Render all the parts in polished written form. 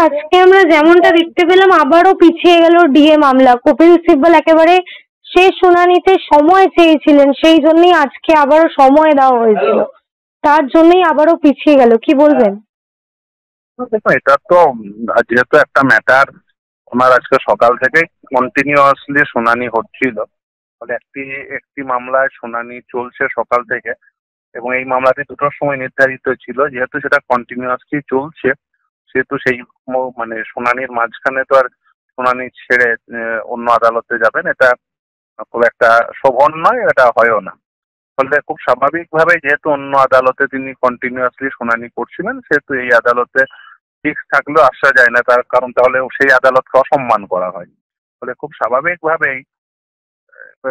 আজকে আমরা যেমনটা দেখতে পেলাম আবারও পিছিয়ে গেল ডিএ মামলা। কপিল সিব্বল একেবারে শেষ শুনানিতে সময় চেয়েছিলেন, সেই জন্যই আজকে আবারও সময় দেওয়া হয়েছিল, তার জন্যই আবারও পিছিয়ে গেল। কি বলবেন? দেখো, এটা তো যেহেতু একটা ম্যাটার ওনার আজকে সকাল থেকে কন্টিনিউয়াসলি শুনানি হচ্ছিল, ফলে একটি একটি মামলায় শুনানি চলছে সকাল থেকে, এবং এই মামলাটি দুটোর সময় নির্ধারিত ছিল। যেহেতু সেটা কন্টিনিউয়াসলি চলছে, সেহেতু সেই মানে শুনানির মাঝখানে তো আর শুনানি ছেড়ে অন্য আদালতে যাবেন, এটা খুব একটা শোভন নয়, এটা হয়ও না। ফলে খুব স্বাভাবিকভাবে যেহেতু অন্য আদালতে তিনি কন্টিনিউয়াসলি শুনানি করছিলেন, সেহেতু এই আদালতে ফিক্স থাকলেও আসা যায় না, তার কারণ তাহলে সেই আদালতকে অসম্মান করা হয়। ফলে খুব স্বাভাবিকভাবেই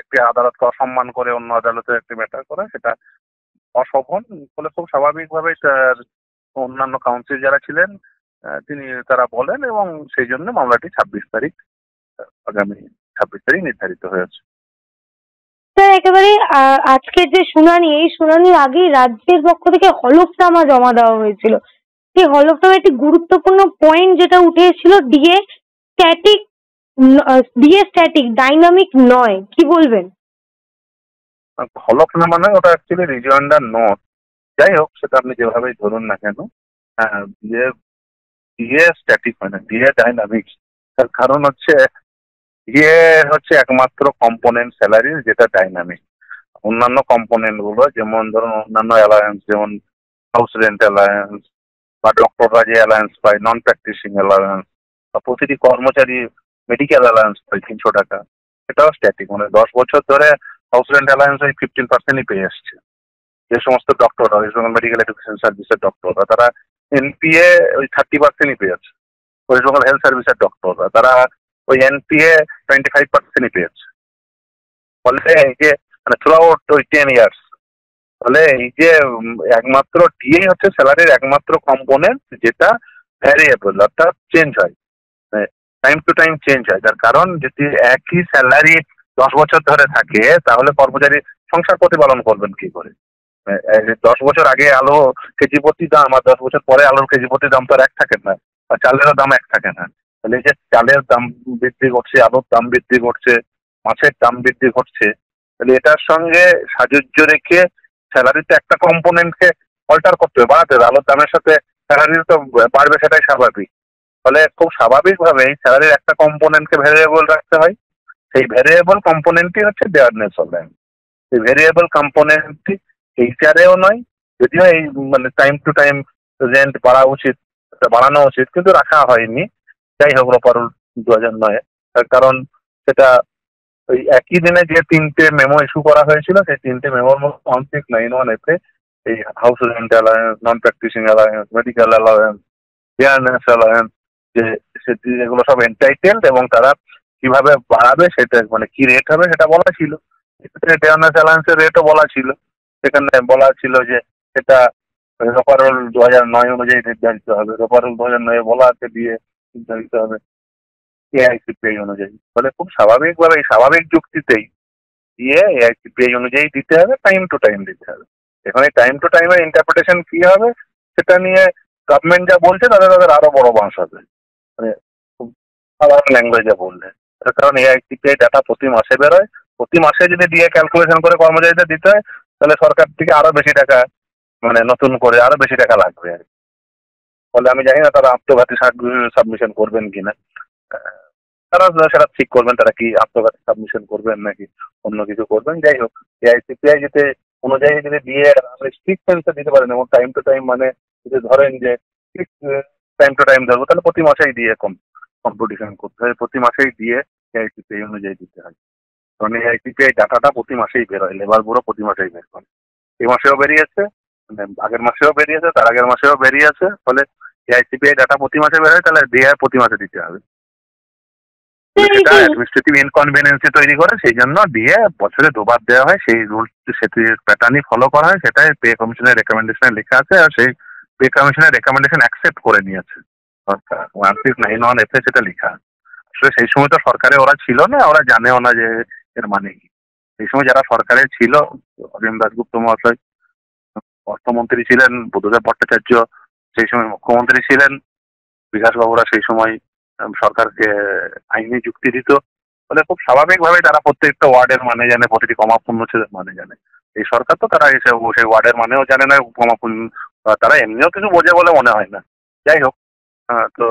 একটি আদালতকে অসম্মান করে অন্য আদালতে একটি ম্যাটার করা, সেটা অশোভন। ফলে খুব স্বাভাবিকভাবেই তার অন্যান্য কাউন্সিল যারা ছিলেন তারা বলেন, এবং সেই জন্য মামলাটি 26 তারিখ, আগামী 26 তারিখ নির্ধারিত হয়েছে। স্যার একেবারে আজকের যে শুনানি, এই শুনানির আগেই রাজ্যের পক্ষ থেকে হলফনামা জমা দেওয়া হয়েছিল। সেই হলফনামায় একটি গুরুত্বপূর্ণ পয়েন্ট যেটা উঠে এসেছিল, স্ট্যাটিক ডিএ স্ট্যাটিক, ডাইনামিক নয়। কি বলবেন? হলফনামা নয়, ওটা অ্যাকচুয়ালি রিজয়েন্ডার নোট। যাই হোক, সেটা আপনি যেভাবেই ধরুন না কেন, হ্যাঁ, ডিএ ডিএ স্ট্যাটিক হয় না, ডিএ ডাইনামিক। তার কারণ হচ্ছে ডিএ হচ্ছে একমাত্র কম্পোনেন্ট স্যালারির যেটা ডাইনামিক। অন্যান্য কম্পোনেন্ট গুলো, যেমন ধরুন অন্যান্য অ্যালায়েন্স, যেমন হাউস রেন্ট অ্যালায়েন্স বা ডক্টররা যে অ্যালায়েন্স পায়, নন প্র্যাকটিসিং অ্যালায়েন্স, বা প্রতিটি কর্মচারী মেডিকেল অ্যালায়েন্স পায় 300 টাকা, সেটাও স্ট্যাটিক। মানে 10 বছর ধরে হাউস রেন্ট অ্যালায়েন্স ওই 15%ই পেয়ে আসছে। যে সমস্ত ডক্টররা, ওয়েস্ট বেঙ্গল মেডিকেল এডুকেশন সার্ভিসের ডক্টররা, তারা এনপিএ ওই 30%ই পেয়েছে। ওয়েস্ট বেঙ্গল হেলথ সার্ভিসের ডক্টররা, তারা ওই এনপিএ 25%ই পেয়েছে। ফলে এই যে মানে থ্রু আউট ওই 10 ইয়ার্স, ফলে এই যে একমাত্র ডিএ হচ্ছে স্যালারির একমাত্র কম্পোনেন্ট যেটা ভ্যারিয়েবল, অর্থাৎ চেঞ্জ হয়, টাইম টু টাইম চেঞ্জ হয়। তার কারণ যদি একই স্যালারি 10 বছর ধরে থাকে, তাহলে কর্মচারী সংসার প্রতিপালন করবেন কি করে? 10 বছর আগে আলু কেজি প্রতি দাম আর 10 বছর পরে আলুর কেজি প্রতি দাম তো আর এক থাকে না, আর চালেরও দাম এক থাকে না। তাহলে এই যে চালের দাম বৃদ্ধি ঘটছে, আলুর দাম বৃদ্ধি ঘটছে, মাছের দাম বৃদ্ধি ঘটছে, তাহলে এটার সঙ্গে সাযুজ্য রেখে স্যালারিতে একটা কম্পোনেন্টকে অল্টার করতে হবে, বাড়াতে হবে। আলুর দামের সাথে স্যালারি তো বাড়বে, সেটাই স্বাভাবিক। ফলে খুব স্বাভাবিকভাবেই স্যালারির একটা কম্পোনেন্টকে ভ্যারিয়েবল রাখতে হয়। সেই ভ্যারিয়েবল কম্পোনেন্টটি হচ্ছে ডেয়ারনেস অ্যালায়েন্স। এই ভ্যারিয়েবল কম্পোনেন্টটি এইচআরেও নয়, যদিও এই মানে টাইম টু টাইম রেন্ট বাড়ানো উচিত, কিন্তু রাখা হয়নি। যাই হোক, রোপারুল 2009-এ, তার কারণ সেটা ওই একই দিনে যে 3টে মেমো ইস্যু করা হয়েছিল, সেই 3টে মেমোর মধ্যে 1691 এই house rent allowance, non practising allowance, medical allowance, dearness allowance, যে এগুলো সব এন্টাইটেলড, এবং তারা কিভাবে বাড়াবে সেটা, মানে কি রেট হবে সেটা বলা ছিল। ডিয়ারনেস অ্যালায়েন্সের রেটও বলা ছিল। সেখানে বলা ছিল যে সেটা রোপারোল 2009 অনুযায়ী নির্ধারিত হবে। রোপারোল 2009 বলা আছে দিয়ে নির্ধারিত হবে এআইসিপিআই অনুযায়ী। ফলে খুব স্বাভাবিকভাবে এই স্বাভাবিক যুক্তিতেই দিয়ে এআইসিপিআই অনুযায়ী দিতে হবে, টাইম টু টাইম দিতে হবে। এখন এই টাইম টু টাইমের ইন্টারপ্রিটেশন কি হবে সেটা নিয়ে গভর্নমেন্ট যা বলছে তাদের আরো বড় বাঁশ হবে, মানে খুব সাধারণ ল্যাঙ্গুয়েজে বললে। তার কারণ এআইসিপিআই ডাটা প্রতি মাসে বেরোয়, প্রতি মাসে যদি দিয়ে ক্যালকুলেশন করে কর্মচারীদের দিতে হয়, তাহলে সরকার থেকে আরো বেশি টাকা, মানে নতুন করে আরো বেশি টাকা লাগবে আর কি। ফলে আমি জানি না তারা আত্মঘাতী সাবমিশন করবেন কিনা, তারা সেটা ঠিক করবেন, তারা কি আত্মঘাতী সাবমিশন করবেন নাকি অন্য কিছু করবেন। যাই হোক, এআইসিপিআই যেতে অনুযায়ী যদি দিয়ে স্ট্রিক্ট সেন্সে দিতে পারেন, এবং টাইম টু টাইম, মানে যদি ধরেন যে টাইম টু টাইম ধরবো, তাহলে প্রতি মাসেই দিয়ে কম্পিটিশন করতে হয়, প্রতি মাসেই দিয়ে এআইসিপিআই অনুযায়ী দিতে হয়। কারণ এআইসিপিআই ডাটাটা প্রতি মাসেই বেরোয়, লেবার ব্যুরো প্রতি মাসেই বের করে। এই মাসেও বেরিয়েছে, মানে আগের মাসেও বেরিয়েছে, তার আগের মাসেও বেরিয়েছে। ফলে এআইসিপিআই ডাটা প্রতি মাসে বেরোয়, তাহলে ডিআই প্রতি মাসে দিতে হবে। সেটা অ্যাডমিনিস্ট্রেটিভ ইনকনভিনিয়েন্সি তৈরি করে, সেই জন্য দিয়ে বছরে দুবার দেওয়া হয়। সেই রুল সেটির প্যাটার্নই ফলো করা হয়, সেটাই পে কমিশনের রেকমেন্ডেশনে লেখা আছে, আর সেই পে কমিশনের রেকমেন্ডেশন অ্যাকসেপ্ট করে নিয়েছে অর্থাৎ 1691 সেটা লেখা। আসলে সেই সময় তো সরকারে ওরা ছিল না, ওরা জানেও না যে এর মানে কি। সেই সময় যারা সরকারে ছিল, অরিন্দম দাশগুপ্ত মহাশয় অর্থমন্ত্রী ছিলেন, বুদ্ধদেব ভট্টাচার্য সেই সময় মুখ্যমন্ত্রী ছিলেন, বিকাশবাবুরা সেই সময় সরকারকে আইনি যুক্তি দিত, ফলে খুব স্বাভাবিকভাবে তারা প্রত্যেকটা ওয়ার্ডের মানে জানে, প্রতিটি কমা পূর্ণচ্ছেদের মানে জানে। এই সরকার তো তারা এসে সেই ওয়ার্ডের মানেও জানে না, কমা পূর্ণ তারা এমনিও কিছু বোঝে বলে মনে হয় না। যাই হোক, তো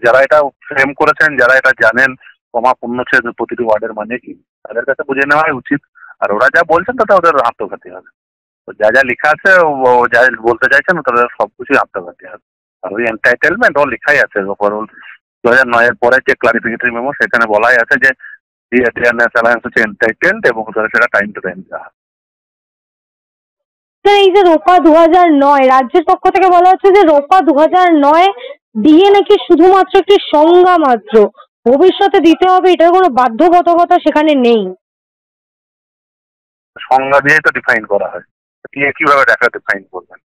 যারা এটা ফ্রেম করেছেন, যারা এটা জানেন কমা পূর্ণচ্ছেদ প্রতিটি ওয়ার্ডের মানে কি, তাদের কাছে বুঝে নেওয়াই উচিত। আর ওরা যা বলছেন তাতে ওদের আত্মঘাতী হবে। তো যা যা লেখা আছে, ও যা বলতে চাইছেন তাদের সবকিছুই আত্মঘাতী হবে। আর ওই এন্টাইটেলমেন্ট ও লেখাই আছে ওভারঅল 2009-এর পরে যে ক্লারিফিকেটরি মেমো, সেখানে বলাই আছে যে ডিএনএস অ্যালায়েন্স হচ্ছে এন্টাইটেলড এবং সেটা টাইম টু টাইম দেওয়া। এই যে রোপা 2009 রাজ্যের পক্ষ থেকে বলা হচ্ছে যে রোপা 2009 দিয়ে নাকি শুধুমাত্র একটি সংজ্ঞা মাত্র, ভবিষ্যতে দিতে হবে, এটার কোনো বাধ্যবাধকতা সেখানে নেই। সংজ্ঞা দিয়েই তো ডিফাইন করা হয়, দিয়ে কিভাবে দেখা ডিফাইন করবেন?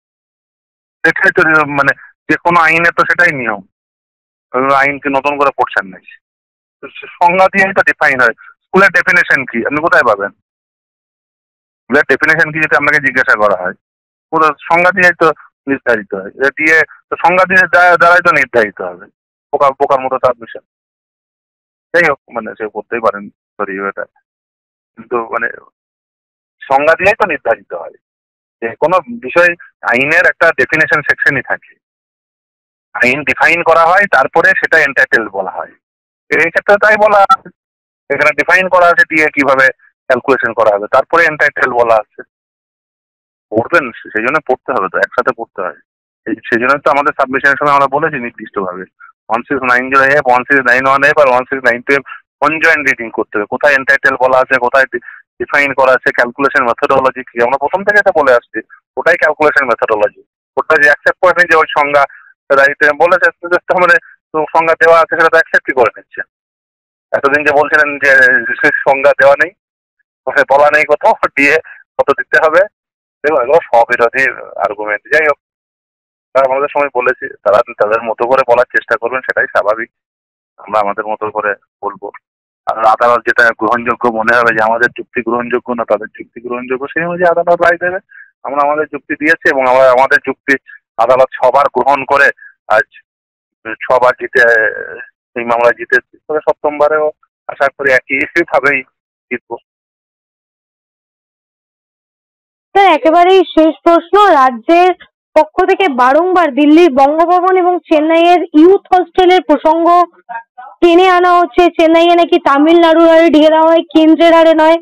সেটাই তো মানে যে কোনো আইনে তো সেটাই নিয়ম। আইনকে নতুন করে পড়ছেন নাকি? সংজ্ঞা দিয়েই তো ডিফাইন হয়। স্কুলের ডেফিনেশন কি আপনি কোথায় পাবেন? স্কুলের ডেফিনেশন কি যদি আপনাকে জিজ্ঞাসা করা হয়, পুরো সংজ্ঞা দিয়েই তো নির্ধারিত হয়। দিয়ে তো সংজ্ঞা দিয়ে দ্বারাই তো নির্ধারিত হবে। পোকার মতো তার বিষয়। যাই হোক, মানে সে করতেই পারেন, সরি এটা, কিন্তু মানে সংজ্ঞা দিয়েই তো নির্ধারিত হয়। যে কোনো বিষয় আইনের একটা ডেফিনেশন সেকশনই থাকে, আইন ডিফাইন করা হয়, তারপরে সেটা এন্টাইটেল বলা হয়। এই ক্ষেত্রে তাই বলা আছে, এখানে ডিফাইন করা আছে দিয়ে কিভাবে ক্যালকুলেশন করা হবে, তারপরে এন্টাইটেল বলা আছে। পড়বেন, সেই জন্য পড়তে হবে, তো একসাথে পড়তে হয়। সেই জন্য তো আমাদের সাবমিশনের সময় আমরা বলেছি নির্দিষ্টভাবে 1690F, 1691F আর 1692F কনজয়েন্ট রিডিং করতে হবে। কোথায় এন্টাইটেল বলা আছে, কোথায় ডিফাইন করা আছে, ক্যালকুলেশন মেথোডোলজি কি, আমরা প্রথম থেকে এটা বলে আসছি। ওটাই ক্যালকুলেশন মেথোডোলজি। ওটা যে অ্যাকসেপ্ট করে নিন যে ওই সংজ্ঞা বলেছে, মানে সংজ্ঞা দেওয়া আছে, সেটা তো অ্যাকসেপ্টই করে নিচ্ছে। এতদিন যে বলছিলেন যে সংজ্ঞা দেওয়া নেই, বলা নেই কোথাও, দিয়ে কত দিতে হবে, দেখুন এগুলো স্ববিরোধী আর্গুমেন্ট। যাই হোক, তারা আমাদের সময় বলেছি, তারা তাদের মতো করে বলার চেষ্টা করবেন, সেটাই স্বাভাবিক। আমরা আমাদের মতো করে বলবো। আর আদালত যেটা গ্রহণযোগ্য মনে হবে, যে আমাদের যুক্তি গ্রহণযোগ্য না তাদের যুক্তি গ্রহণযোগ্য, সেই অনুযায়ী আদালত রায় দেবে। আমরা আমাদের যুক্তি দিয়েছি এবং আমরা আমাদের যুক্তি আদালত সবার গ্রহণ করে আজ 6বার জিতে, এই মামলায় জিতেছি, তবে 7মবারেও আশা করি একইভাবেই জিতবো। একেবারেই শেষ প্রশ্ন, রাজ্যের পক্ষ থেকে বারংবার দিল্লির বঙ্গভবন এবং চেন্নাইয়ের ইউথ হস্টেলের প্রসঙ্গ টেনে আনা হচ্ছে। চেন্নাইয়ে নাকি তামিলনাড়ুর হারে ডিএ দেওয়া হয়, কেন্দ্রের হারে নয়।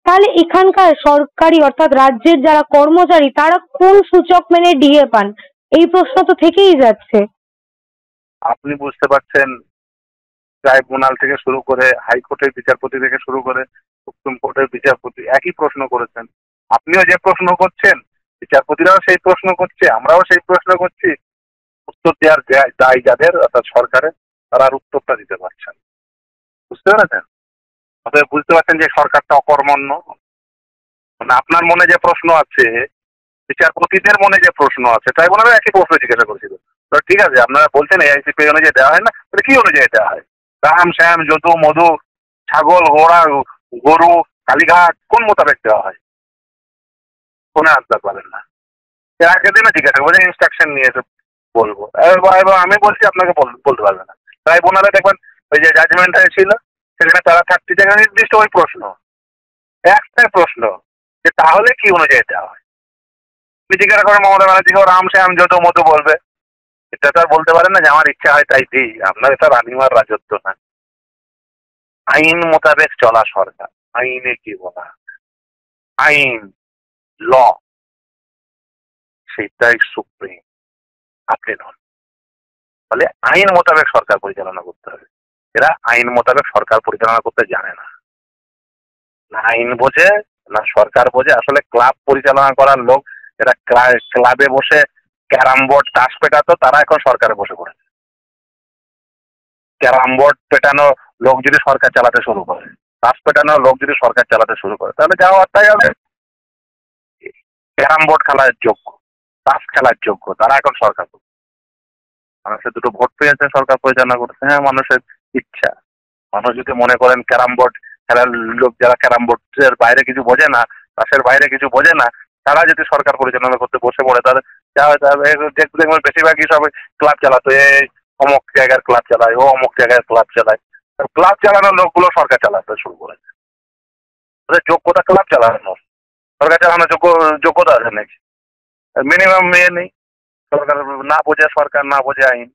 তাহলে এখানকার সরকারি অর্থাৎ রাজ্যের যারা কর্মচারী, তারা কোন সূচক মেনে ডিএ পান, এই প্রশ্ন তো থেকেই যাচ্ছে। আপনি বুঝতে পারছেন, ট্রাইব্যুনাল থেকে শুরু করে হাইকোর্টের বিচারপতি থেকে শুরু করে সুপ্রিম কোর্টের বিচারপতি একই প্রশ্ন করেছেন। আপনিও যে প্রশ্ন করছেন, বিচারপতিরাও সেই প্রশ্ন করছে, আমরাও সেই প্রশ্ন করছি। উত্তর দেওয়ার দায় যাদের, অর্থাৎ সরকারের, তারা আর উত্তরটা দিতে পারছেন। বুঝতে পেরেছেন? অতএব বুঝতে পারছেন যে সরকারটা অকর্মণ্য। মানে আপনার মনে যে প্রশ্ন আছে, বিচারপতিদের মনে যে প্রশ্ন আছে, ট্রাইব্যুনালে একই প্রশ্ন জিজ্ঞাসা করেছিল। তো ঠিক আছে, আপনারা বলছেন এআইসিপি অনুযায়ী দেওয়া হয় না, তাহলে কি অনুযায়ী দেওয়া হয়? রাম শ্যাম যদু মধু, ছাগল ঘোড়া গরু কালীঘাট কোন মোতাবেক দেওয়া হয়? কোনে আনতে পারেন না। এর আগের দিনও জিজ্ঞাসা করবো, ইনস্ট্রাকশন নিয়ে বলবো, এবং আমি বলছি আপনাকে বলতে পারবে না। ট্রাইব্যুনালে দেখবেন ওই যে জাজমেন্ট হয়েছিল, সেখানে তারা 30 জায়গায় নির্দিষ্ট ওই প্রশ্ন, একটাই প্রশ্ন, যে তাহলে কি অনুযায়ী দেওয়া হয়। জিজ্ঞাসা করে মমতা ব্যানার্জিকে রাম শ্যাম যদু মধু বলবে, এটা তো আর বলতে পারেন না যে আমার ইচ্ছা হয় তাই দিই। আপনার এটা রানিমার রাজত্ব না। আইন মোতাবেক চলা সরকার। আইনে কি বলা, আইন ল, সেটাই সুপ্রিম, আপনি নন। ফলে আইন মোতাবেক সরকার পরিচালনা করতে হবে। এরা আইন মোতাবেক সরকার পরিচালনা করতে জানে না, না আইন বোঝে না সরকার বোঝে। আসলে ক্লাব পরিচালনা করার লোক, এরা ক্লাবে বসে ক্যারাম বোর্ড তাস পেটাতো, তারা এখন সরকারে বসে পড়েছে। ক্যারাম বোর্ড পেটানো লোক যদি সরকার চালাতে শুরু করে, তাস পেটানো লোক যদি সরকার চালাতে শুরু করে, তাহলে যা হওয়ার তাই হবে। ক্যারাম বোর্ড খেলার যোগ্য, তাস খেলার যোগ্য, তারা এখন সরকার করছে। মানুষের দুটো ভোট পেয়েছে, সরকার পরিচালনা করছে। হ্যাঁ, মানুষের ইচ্ছা। মানুষ যদি মনে করেন ক্যারাম বোর্ড খেলার লোক, যারা ক্যারাম বোর্ডের বাইরে কিছু বোঝে না, তাসের বাইরে কিছু বোঝে না, তারা যদি সরকার পরিচালনা করতে বসে পড়ে, তাহলে যা হয় দেখবেন বেশিরভাগই সব ক্লাব চালাতো। এই অমুক জায়গার ক্লাব চালায়, ও অমুক জায়গায় ক্লাব চালায়। ক্লাব চালানোর লোকগুলো সরকার চালাতে শুরু করেছে। ওদের যোগ্যতা ক্লাব চালানোর, সরকার চালানোর যোগ্যতা আছে নাকি? মিনিমাম মেয়ে নেই। সরকার না বোঝে, সরকার না বোঝে আইন।